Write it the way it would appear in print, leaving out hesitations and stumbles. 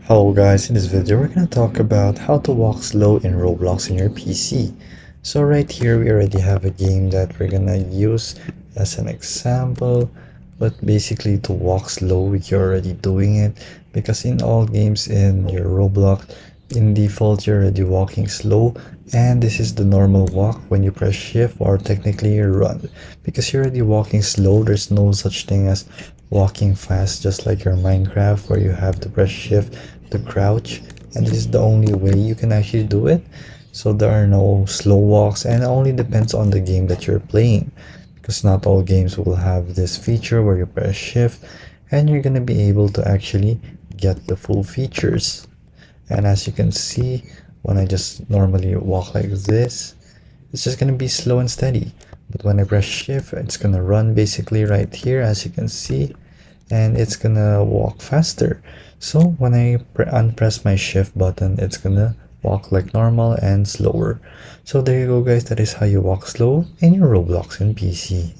Hello guys, in this video we're going to talk about how to walk slow in Roblox in your PC. So right here we already have a game that we're going to use as an example, but basically to walk slow you're already doing it because in all games in your Roblox, in default you're already walking slow, and this is the normal walk when you press shift or technically you run. Because you're already walking slow, there's no such thing as walking fast, just like your Minecraft where you have to press shift to crouch, and this is the only way you can actually do it. So there are no slow walks, and it only depends on the game that you're playing, because not all games will have this feature where you press shift and you're gonna be able to actually get the full features. And as you can see, when I just normally walk like this, it's just gonna be slow and steady. But when I press shift, it's gonna run basically right here, as you can see, and it's gonna walk faster. So when I unpress my shift button, it's gonna walk like normal and slower. So there you go guys, that is how you walk slow in your Roblox and PC.